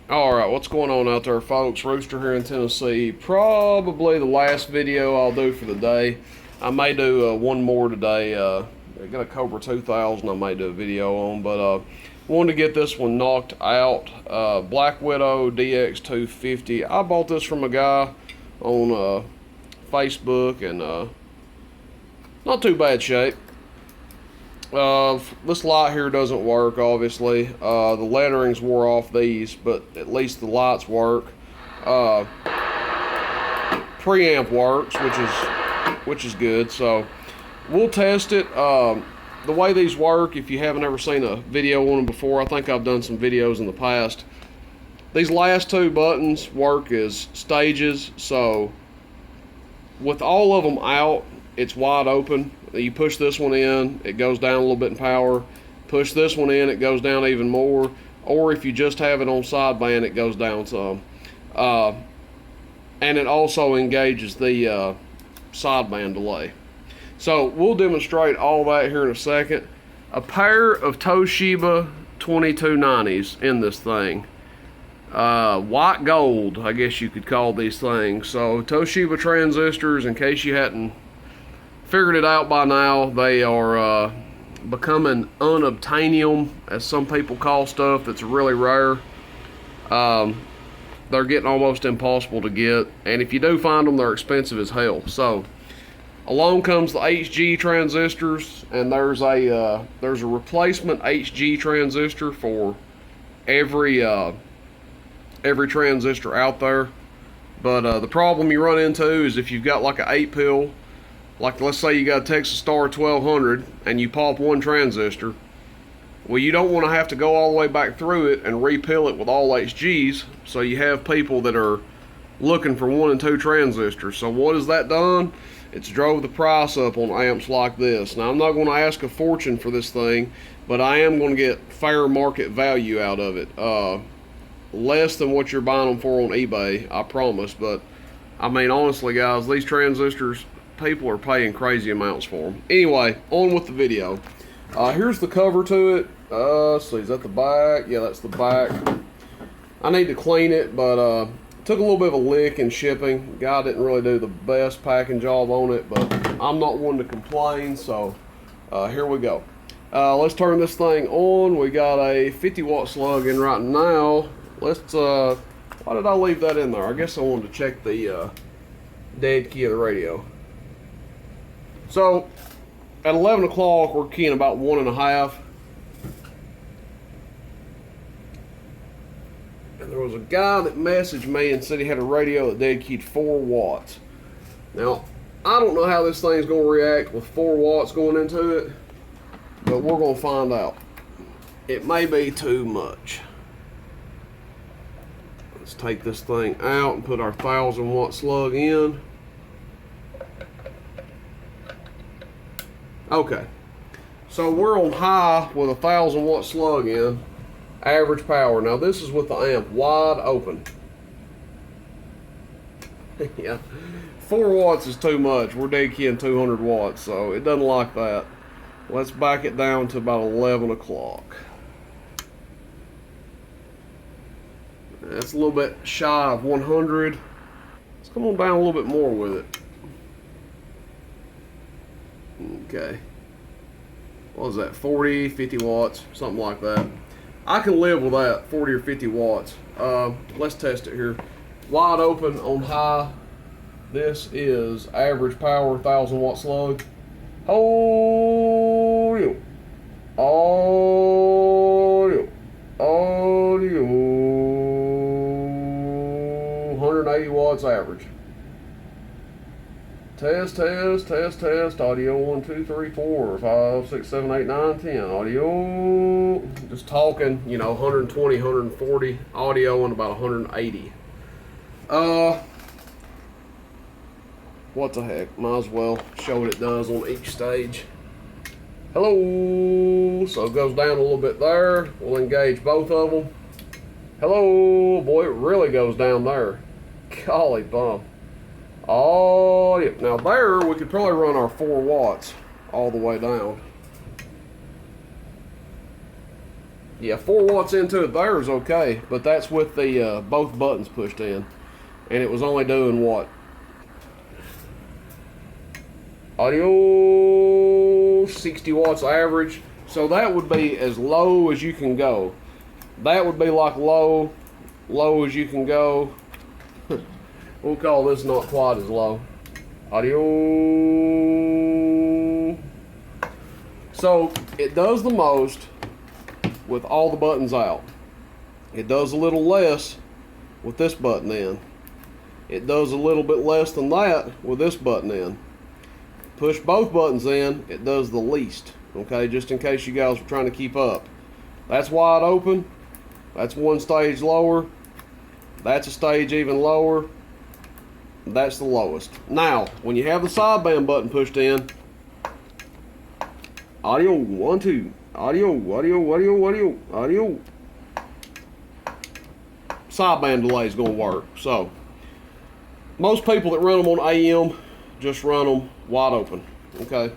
Alright, what's going on out there, folks? Rooster here in Tennessee. Probably the last video I'll do for the day. I may do one more today. I got a Cobra 2000 I may do a video on, but wanted to get this one knocked out. Black Widow DX250. I bought this from a guy on Facebook, and not too bad shape. This light here doesn't work, obviously. The lettering's wore off these, but at least the lights work. Preamp works, which is good. So we'll test it. The way these work, if you haven't ever seen a video on them before, I think I've done some videos in the past. These last two buttons work as stages, so with all of them out, it's wide open. You push this one in, it goes down a little bit in power. Push this one in, it goes down even more. Or if you just have it on sideband, it goes down some. And it also engages the sideband delay. So we'll demonstrate all that here in a second. A pair of Toshiba 2290s in this thing. White gold, I guess you could call these things. So Toshiba transistors, in case you hadn't figured it out by now, they are becoming unobtainium, as some people call stuff that's really rare. They're getting almost impossible to get, and if you do find them, they're expensive as hell. So along comes the HG transistors, and there's a replacement HG transistor for every transistor out there. But the problem you run into is if you've got like an 8-pill, like let's say you got a Texas Star 1200 and you pop one transistor, well, you don't want to have to go all the way back through it and repill it with all HGs. So you have people that are looking for 1 and 2 transistors. So what has that done? It's drove the price up on amps like this. Now, I'm not going to ask a fortune for this thing, but I am going to get fair market value out of it. Less than what you're buying them for on eBay, I promise. But I mean, honestly, guys, these transistors, people are paying crazy amounts for them. Anyway, on with the video. Here's the cover to it. Let's see, is that the back? Yeah, that's the back. I need to clean it, but took a little bit of a lick in shipping. Guy didn't really do the best packing job on it, but I'm not one to complain, so here we go. Let's turn this thing on. We got a 50-watt slug in right now. Let's, why did I leave that in there? I guess I wanted to check the dead key of the radio. So at 11 o'clock, we're keying about 1.5. And there was a guy that messaged me and said he had a radio that dead keyed 4 watts. Now, I don't know how this thing's going to react with 4 watts going into it, but we're going to find out. It may be too much. Let's take this thing out and put our 1000-watt slug in. Okay, so we're on high with a 1000-watt slug in, average power. Now this is with the amp wide open. Yeah, 4 watts is too much. We're dead keying 200 watts, so it doesn't like that. Let's back it down to about 11 o'clock. That's a little bit shy of 100. Let's come on down a little bit more with it. Okay, what was that, 40, 50 watts, something like that. I can live with that, 40 or 50 watts. Let's test it here. Wide open on high. This is average power, 1000-watt slug. Audio, audio, audio. 180 watts average. Test, test, test, test. Audio 1, 2, 3, 4, 5, 6, 7, 8, 9, 10. Audio. Just talking, you know, 120, 140. Audio and about 180. What the heck? Might as well show what it does on each stage. Hello. So it goes down a little bit there. We'll engage both of them. Hello. Boy, it really goes down there. Golly bum. Oh, yeah. Now there, we could probably run our 4 watts all the way down. Yeah, 4 watts into it there is okay, but that's with the both buttons pushed in, and it was only doing what? Audio 60 watts average. So that would be as low as you can go. That would be like low as you can go. We'll call this not quite as low. Audio. So it does the most with all the buttons out. It does a little less with this button in. It does a little bit less than that with this button in. Push both buttons in, it does the least. Okay, just in case you guys were trying to keep up. That's wide open. That's one stage lower. That's a stage even lower. That's the lowest. Now, when you have the sideband button pushed in, audio 1, 2, audio. Sideband delay is going to work. So, most people that run them on AM just run them wide open. Okay.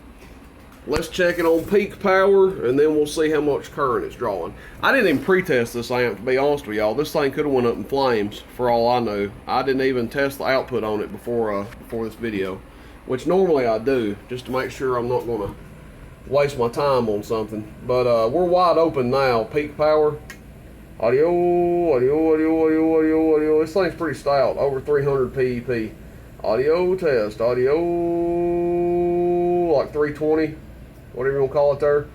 Let's check it on peak power, and then we'll see how much current it's drawing. I didn't even pre-test this amp, to be honest with y'all. This thing could have went up in flames, for all I knew. I didn't even test the output on it before this video, which normally I do, just to make sure I'm not going to waste my time on something. But we're wide open now. Peak power, audio. This thing's pretty stout, over 300 PEP. Audio test, audio, like 320. Whatever you want to call it there.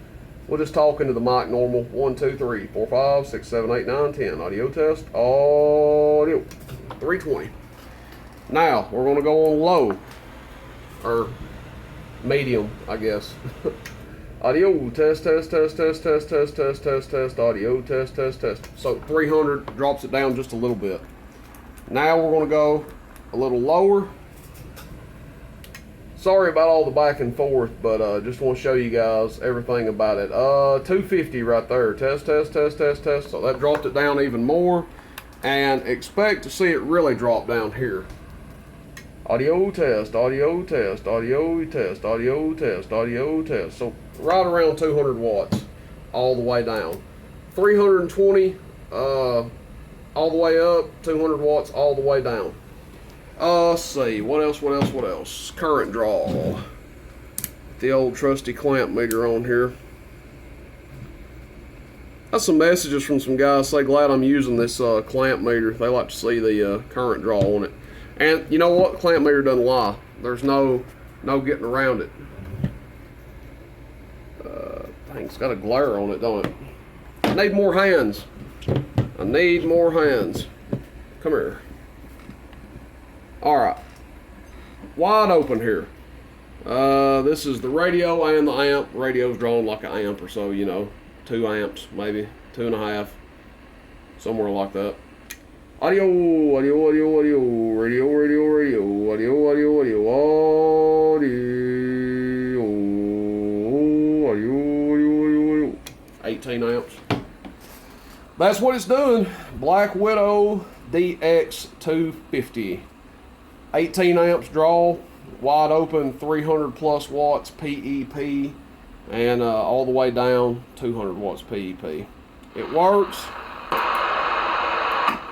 We'll just talk into the mic normal. 1, 2, 3, 4, 5, 6, 7, 8, 9, 10. Audio test. Audio. 320. Now, we're going to go on low. Or medium, I guess. Audio test. Audio test. So 300 drops it down just a little bit. Now we're going to go a little lower. Sorry about all the back and forth, but just want to show you guys everything about it. 250 right there. Test. So that dropped it down even more. And expect to see it really drop down here. Audio test. So right around 200 watts all the way down. 320 all the way up, 200 watts all the way down. Let's see, what else? Current draw. The old trusty clamp meter on here. Got some messages from some guys say glad I'm using this clamp meter. They like to see the current draw on it. And you know what? Clamp meter doesn't lie. There's no getting around it. Dang, it's got a glare on it, don't it? I need more hands. Come here. Alright, wide open here. This is the radio and the amp. Radio's drawn like an amp or so, you know, 2 amps, maybe 2.5, somewhere like that. Audio, radio, 18 amps. That's what it's doing. Black Widow DX250. 18 amps draw, wide open, 300 plus watts PEP, and all the way down 200 watts PEP. It works.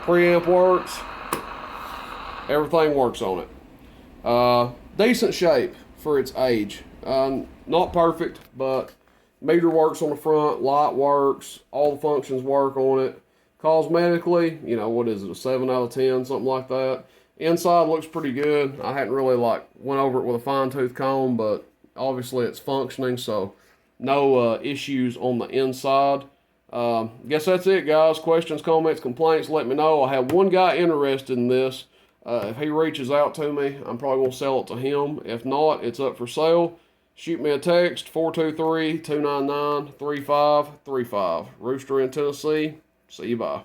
Preamp works. Everything works on it. Decent shape for its age. Not perfect, but meter works on the front, light works, all the functions work on it. Cosmetically, you know, what is it, a 7 out of 10, something like that. Inside looks pretty good. I hadn't really went over it with a fine tooth comb, but obviously it's functioning, so no issues on the inside. Guess that's it, guys. Questions, comments, complaints, let me know. I have one guy interested in this. If he reaches out to me, I'm probably going to sell it to him. If not, it's up for sale. Shoot me a text, 423-299-3535. Rooster in Tennessee. See you, bye.